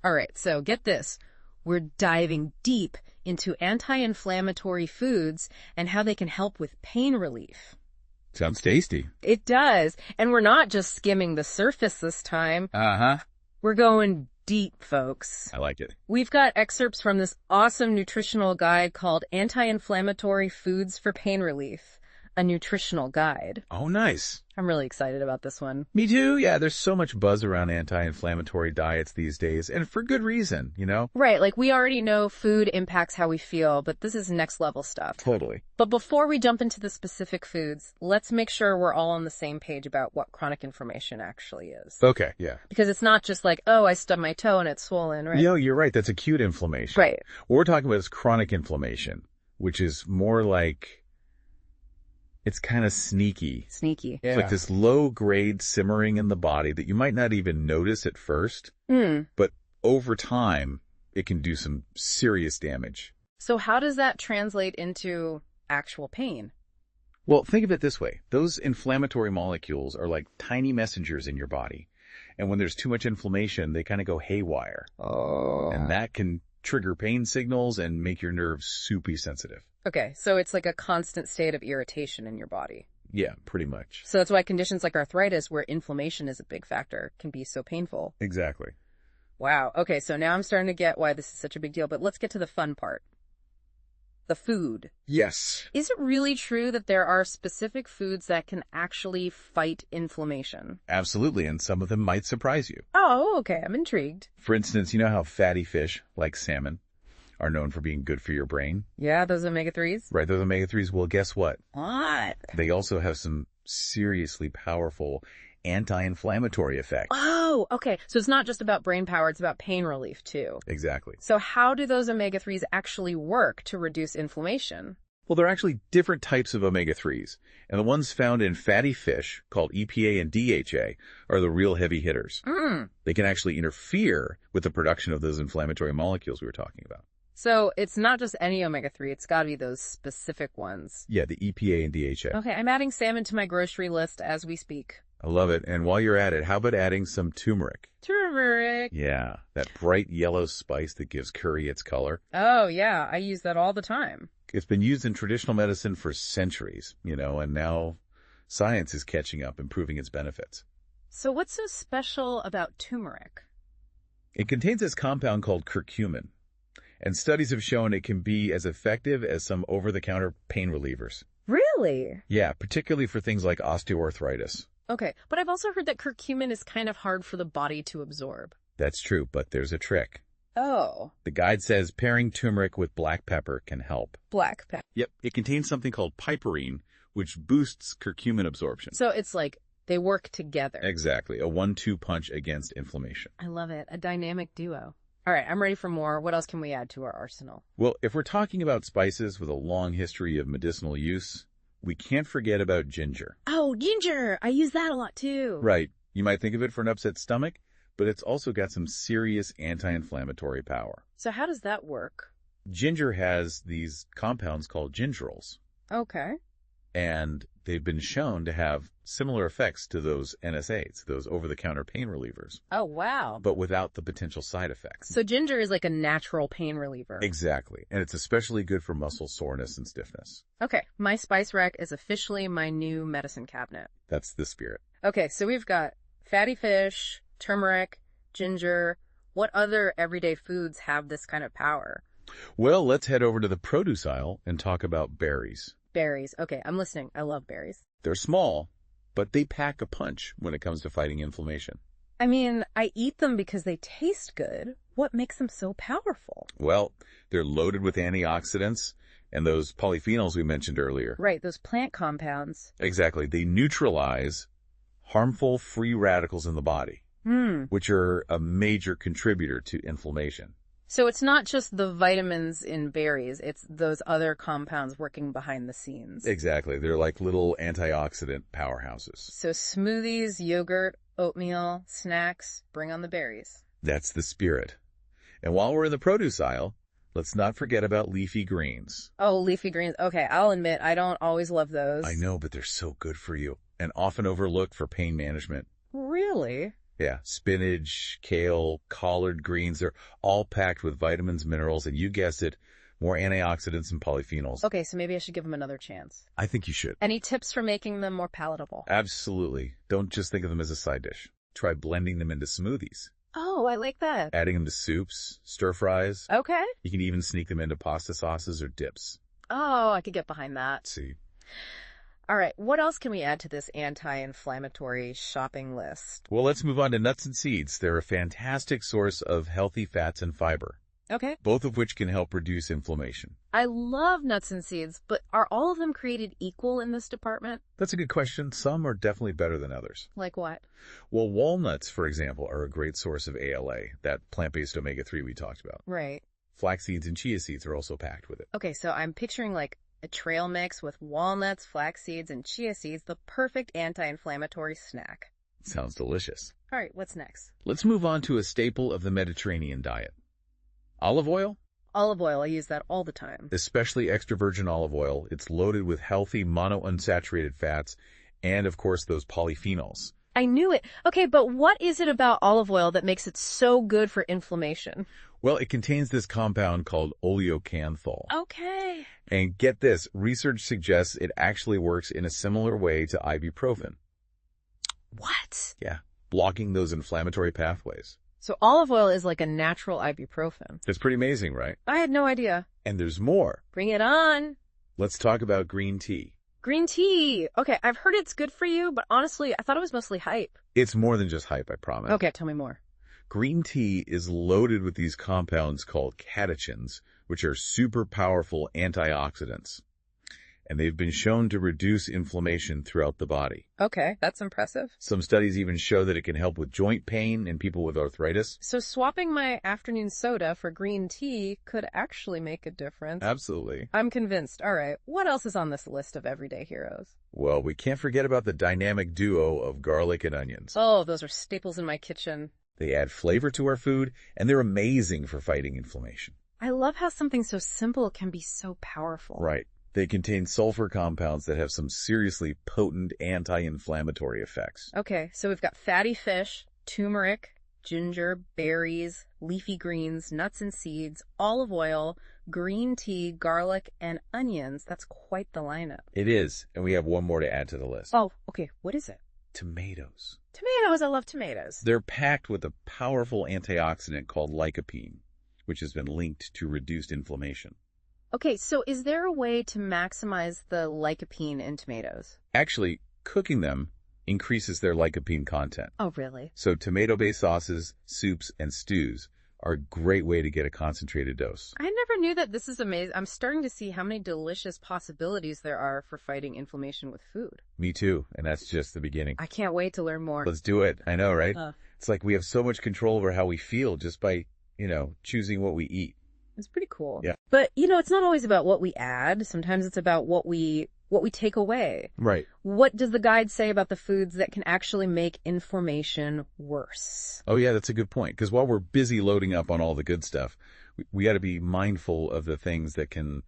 All right, so get this. We're diving deep into anti-inflammatory foods and how they can help with pain relief. Sounds tasty. It does. And we're not just skimming the surface this time. Uh-huh. We're going deep, folks. I like it. We've got excerpts from this awesome nutritional guide called Anti-Inflammatory Foods for Pain Relief, a nutritional guide. Oh, nice. I'm really excited about this one. Me too. Yeah, there's so much buzz around anti-inflammatory diets these days, and for good reason, you know? Right, like we already know food impacts how we feel, but this is next level stuff. Totally. But before we jump into the specific foods, let's make sure we're all on the same page about what chronic inflammation actually is. Okay, yeah. Because it's not just like, oh, I stubbed my toe and it's swollen, right? Yo, you're right. That's acute inflammation. Right. What we're talking about is chronic inflammation, which is more like, it's kind of sneaky. Sneaky. It's like this low-grade simmering in the body that you might not even notice at first, but over time, it can do some serious damage. So how does that translate into actual pain? Well, think of it this way. Those inflammatory molecules are like tiny messengers in your body. And when there's too much inflammation, they kind of go haywire. Oh. And that can trigger pain signals and make your nerves super sensitive. Okay, so it's like a constant state of irritation in your body. Yeah, pretty much. So that's why conditions like arthritis, where inflammation is a big factor, can be so painful. Exactly. Wow. Okay, so now I'm starting to get why this is such a big deal, but let's get to the fun part. The food. Yes. Is it really true that there are specific foods that can actually fight inflammation? Absolutely, and some of them might surprise you. Oh, okay, I'm intrigued. For instance, you know how fatty fish, like salmon, are known for being good for your brain? Yeah, those omega-3s? Right, those omega-3s. Well, guess what? What? They also have some seriously powerful anti-inflammatory effects. Oh, okay. So it's not just about brain power, it's about pain relief too. Exactly. So how do those omega-3s actually work to reduce inflammation? Well, there are actually different types of omega-3s, and the ones found in fatty fish, called EPA and DHA, are the real heavy hitters. They can actually interfere with the production of those inflammatory molecules we were talking about. So it's not just any omega-3, it's got to be those specific ones. Yeah, the EPA and DHA. Okay, I'm adding salmon to my grocery list as we speak. I love it. And while you're at it, how about adding some turmeric? Turmeric. Yeah, that bright yellow spice that gives curry its color. Oh, yeah, I use that all the time. It's been used in traditional medicine for centuries, you know, and now science is catching up, improving its benefits. So what's so special about turmeric? It contains this compound called curcumin, and studies have shown it can be as effective as some over-the-counter pain relievers. Really? Yeah, particularly for things like osteoarthritis. Okay, but I've also heard that curcumin is kind of hard for the body to absorb. That's true, but there's a trick. Oh. The guide says pairing turmeric with black pepper can help. Black pepper. Yep, it contains something called piperine, which boosts curcumin absorption. So it's like they work together. Exactly, a 1-2 punch against inflammation. I love it. A dynamic duo. All right, I'm ready for more. What else can we add to our arsenal? Well, if we're talking about spices with a long history of medicinal use, we can't forget about ginger. Oh, ginger! I use that a lot too. Right. You might think of it for an upset stomach, but it's also got some serious anti-inflammatory power. So how does that work? Ginger has these compounds called gingerols, Okay. and they've been shown to have similar effects to those NSAIDs, those over-the-counter pain relievers, Oh, wow. but without the potential side effects. So ginger is like a natural pain reliever. Exactly, and it's especially good for muscle soreness and stiffness. Okay, my spice rack is officially my new medicine cabinet. That's the spirit. Okay, so we've got fatty fish, turmeric, ginger. What other everyday foods have this kind of power? Well, let's head over to the produce aisle and talk about berries. Berries. Okay, I'm listening. I love berries. They're small, but they pack a punch when it comes to fighting inflammation. I mean, I eat them because they taste good. What makes them so powerful? Well, they're loaded with antioxidants and those polyphenols we mentioned earlier. Right, those plant compounds. Exactly. They neutralize harmful free radicals in the body, which are a major contributor to inflammation. So it's not just the vitamins in berries, it's those other compounds working behind the scenes. Exactly. They're like little antioxidant powerhouses. So smoothies, yogurt, oatmeal, snacks, bring on the berries. That's the spirit. And while we're in the produce aisle, let's not forget about leafy greens. Oh, leafy greens. Okay, I'll admit, I don't always love those. I know, but they're so good for you and often overlooked for pain management. Really? Yeah, spinach, kale, collard greens, they're all packed with vitamins, minerals, and you guessed it, more antioxidants and polyphenols. Okay, so maybe I should give them another chance. I think you should. Any tips for making them more palatable? Absolutely. Don't just think of them as a side dish. Try blending them into smoothies, Oh, I like that. adding them to soups, stir fries. Okay. You can even sneak them into pasta sauces or dips. Oh, I could get behind that. See? All right, what else can we add to this anti-inflammatory shopping list? Well, let's move on to nuts and seeds. They're a fantastic source of healthy fats and fiber, Okay. both of which can help reduce inflammation. I love nuts and seeds, but are all of them created equal in this department? That's a good question. Some are definitely better than others. Like what? Well, walnuts, for example, are a great source of ALA, that plant-based omega-3 we talked about. Right. Flax seeds and chia seeds are also packed with it. Okay, so I'm picturing like a trail mix with walnuts, flax seeds, and chia seeds, the perfect anti-inflammatory snack. Sounds delicious. All right, what's next? Let's move on to a staple of the Mediterranean diet. Olive oil, Olive oil, I use that all the time. especially extra virgin olive oil. It's loaded with healthy monounsaturated fats and, of course, those polyphenols. I knew it. Okay, but what is it about olive oil that makes it so good for inflammation? Well, it contains this compound called oleocanthal. Okay. And get this, research suggests it actually works in a similar way to ibuprofen. What? Yeah, blocking those inflammatory pathways. So olive oil is like a natural ibuprofen. That's pretty amazing, right? I had no idea. And there's more. Bring it on. Let's talk about green tea. Green tea. Okay, I've heard it's good for you, but honestly, I thought it was mostly hype. It's more than just hype, I promise. Okay, tell me more. Green tea is loaded with these compounds called catechins, which are super powerful antioxidants. And they've been shown to reduce inflammation throughout the body. Okay, that's impressive. Some studies even show that it can help with joint pain in people with arthritis. So swapping my afternoon soda for green tea could actually make a difference. Absolutely. I'm convinced. All right, what else is on this list of everyday heroes? Well, we can't forget about the dynamic duo of garlic and onions. Oh, those are staples in my kitchen. They add flavor to our food, and they're amazing for fighting inflammation. I love how something so simple can be so powerful. Right. They contain sulfur compounds that have some seriously potent anti-inflammatory effects. Okay, so we've got fatty fish, turmeric, ginger, berries, leafy greens, nuts and seeds, olive oil, green tea, garlic, and onions. That's quite the lineup. It is, and we have one more to add to the list. Oh, okay, what is it? Tomatoes. Tomatoes, I love tomatoes. They're packed with a powerful antioxidant called lycopene, which has been linked to reduced inflammation. Okay, so is there a way to maximize the lycopene in tomatoes? Actually, cooking them increases their lycopene content. Oh, really? So tomato-based sauces, soups, and stews are a great way to get a concentrated dose. I never knew that. This is amazing. I'm starting to see how many delicious possibilities there are for fighting inflammation with food. Me too, and that's just the beginning. I can't wait to learn more. Let's do it. I know, right? It's like we have so much control over how we feel just by, choosing what we eat. It's pretty cool. Yeah. But, it's not always about what we add. Sometimes it's about what we take away. Right. What does the guide say about the foods that can actually make inflammation worse? Oh, yeah, that's a good point. Because while we're busy loading up on all the good stuff, we got to be mindful of the things that can,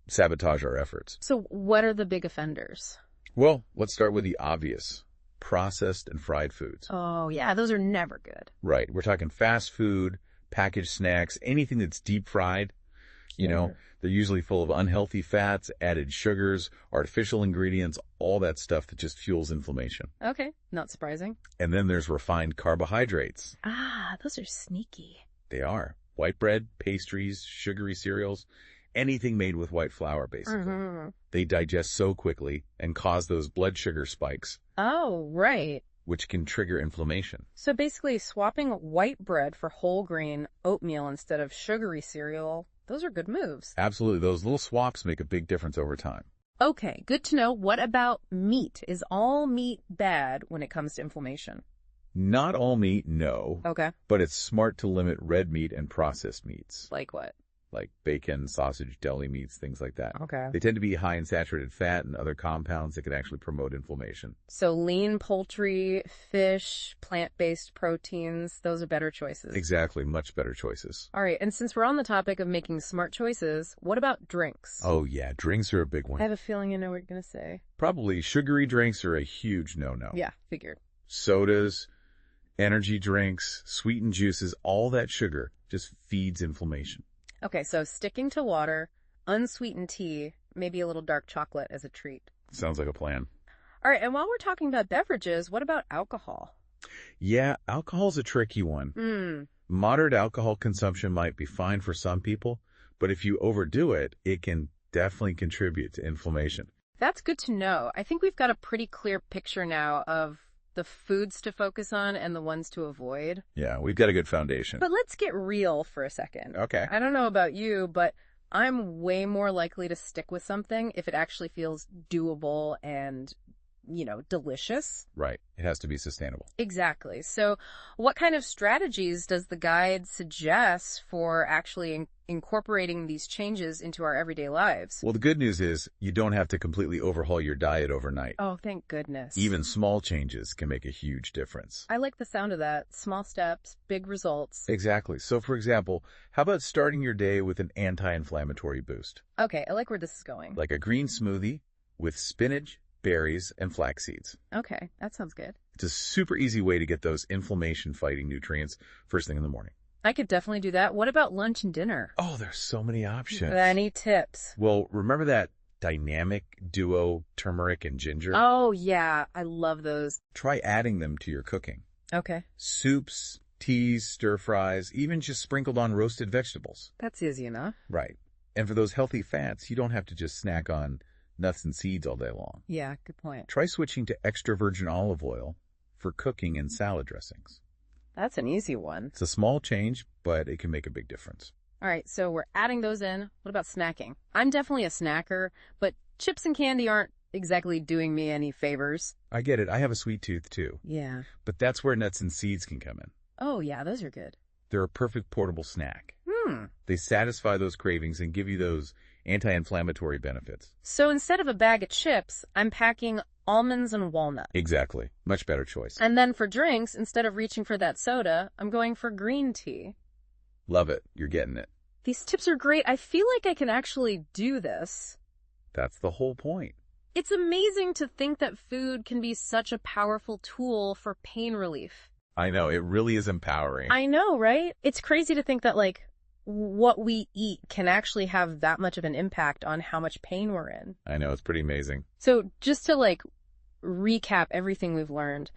sabotage our efforts. So what are the big offenders? Well, let's start with the obvious. Processed and fried foods. Oh, yeah, those are never good. Right. We're talking fast food, packaged snacks, anything that's deep fried. They're usually full of unhealthy fats, added sugars, artificial ingredients, all that stuff that just fuels inflammation. Okay, not surprising. And then there's refined carbohydrates. Ah, those are sneaky. They are. White bread, pastries, sugary cereals, anything made with white flour, basically. Mm-hmm. They digest so quickly and cause those blood sugar spikes, Oh, right. which can trigger inflammation. So basically swapping white bread for whole grain oatmeal instead of sugary cereal, those are good moves. Absolutely. Those little swaps make a big difference over time. Okay, good to know. What about meat? Is all meat bad when it comes to inflammation? Not all meat, no. Okay. But it's smart to limit red meat and processed meats, Like what? like bacon, sausage, deli meats, things like that. Okay. They tend to be high in saturated fat and other compounds that can actually promote inflammation. So lean poultry, fish, plant-based proteins, those are better choices. Exactly. Much better choices. All right, and since we're on the topic of making smart choices, what about drinks? Oh, yeah. Drinks are a big I one. have a feeling you know what you're going to say. Probably sugary drinks are a huge no-no. Yeah, figured. Sodas, Energy drinks, sweetened juices, all that sugar just feeds inflammation. Okay, so sticking to water, unsweetened tea, maybe a little dark chocolate as a treat. Sounds like a plan. All right, and while we're talking about beverages, what about alcohol? Yeah, alcohol's a tricky one. Moderate alcohol consumption might be fine for some people, but if you overdo it, it can definitely contribute to inflammation. That's good to know. I think we've got a pretty clear picture now of the foods to focus on and the ones to avoid. Yeah, we've got a good foundation. But let's get real for a second. Okay. I don't know about you, but I'm way more likely to stick with something if it actually feels doable and, delicious. Right. It has to be sustainable. Exactly. So what kind of strategies does the guide suggest for actually incorporating these changes into our everyday lives? Well, the good news is you don't have to completely overhaul your diet overnight. Oh, thank goodness. Even small changes can make a huge difference. I like the sound of that. Small steps, big results. Exactly. So, for example, how about starting your day with an anti-inflammatory boost? Okay, I like where this is going. Like a green smoothie with spinach, berries, and flax seeds. Okay, that sounds good. It's a super easy way to get those inflammation-fighting nutrients first thing in the morning. I could definitely do that. What about lunch and dinner? Oh, there's so many options. Any tips? Well, remember that dynamic duo turmeric and ginger? Oh, yeah. I love those. Try adding them to your cooking. Okay. Soups, teas, stir fries, even just sprinkled on roasted vegetables. That's easy enough. Right. And for those healthy fats, you don't have to just snack on nuts and seeds all day long. Yeah, good point. Try switching to extra virgin olive oil for cooking and salad dressings. That's an easy one. It's a small change, but it can make a big difference. All right, so we're adding those in. What about snacking? I'm definitely a snacker, but chips and candy aren't exactly doing me any favors. I get it. I have a sweet tooth too. Yeah. But that's where nuts and seeds can come in. Oh, yeah, those are good. They're a perfect portable snack. They satisfy those cravings and give you those anti-inflammatory benefits. So instead of a bag of chips, I'm packing almonds and walnuts. Exactly. Much better choice. And then for drinks, instead of reaching for that soda, I'm going for green tea. Love it. You're getting it. These tips are great. I feel like I can actually do this. That's the whole point. It's amazing to think that food can be such a powerful tool for pain relief. I know. It really is empowering. I know, right? It's crazy to think that, what we eat can actually have that much of an impact on how much pain we're in. I know. It's pretty amazing. So just to, recap everything we've learned,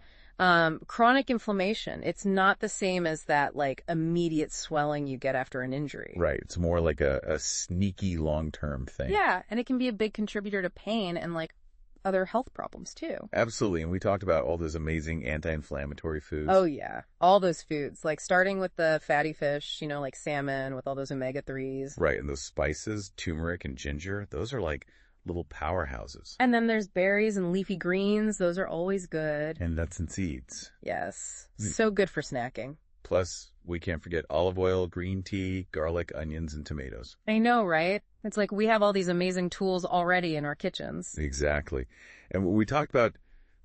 chronic inflammation, it's not the same as that, immediate swelling you get after an injury. Right. It's more like a sneaky long-term thing. Yeah, and it can be a big contributor to pain and, other health problems, too. Absolutely. And we talked about all those amazing anti-inflammatory foods. Oh, yeah. All those foods, starting with the fatty fish, like salmon with all those omega-3s. Right. And those spices, turmeric and ginger, those are like little powerhouses. And then there's berries and leafy greens. Those are always good. And nuts and seeds. Yes. So good for snacking. Plus, we can't forget olive oil, green tea, garlic, onions, and tomatoes. I know, right? It's like we have all these amazing tools already in our kitchens. Exactly. And we talked about,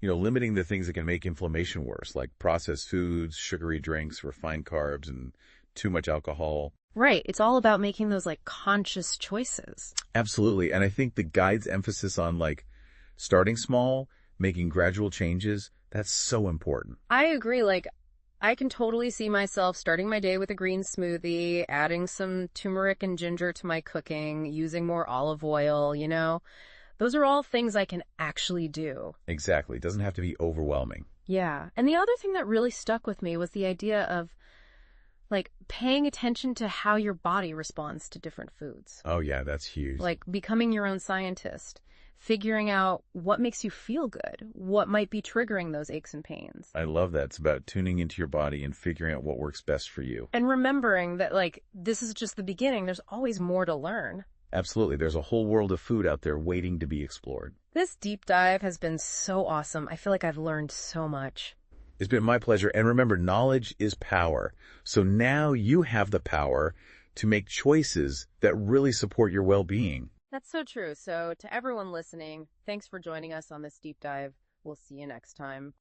limiting the things that can make inflammation worse, like processed foods, sugary drinks, refined carbs, and too much alcohol. Right. It's all about making those conscious choices. Absolutely. And I think the guide's emphasis on starting small, making gradual changes, that's so important. I agree. I can totally see myself starting my day with a green smoothie, adding some turmeric and ginger to my cooking, using more olive oil, Those are all things I can actually do. Exactly. It doesn't have to be overwhelming. Yeah. And the other thing that really stuck with me was the idea of, paying attention to how your body responds to different foods. Oh, yeah, that's huge. Becoming your own scientist. Figuring out what makes you feel good, what might be triggering those aches and pains. I love that. It's about tuning into your body and figuring out what works best for you. And remembering that, this is just the beginning. There's always more to learn. Absolutely. There's a whole world of food out there waiting to be explored. This deep dive has been so awesome. I feel like I've learned so much. It's been my pleasure. And remember, knowledge is power. So now you have the power to make choices that really support your well-being. That's so true. So to everyone listening, thanks for joining us on this deep dive. We'll see you next time.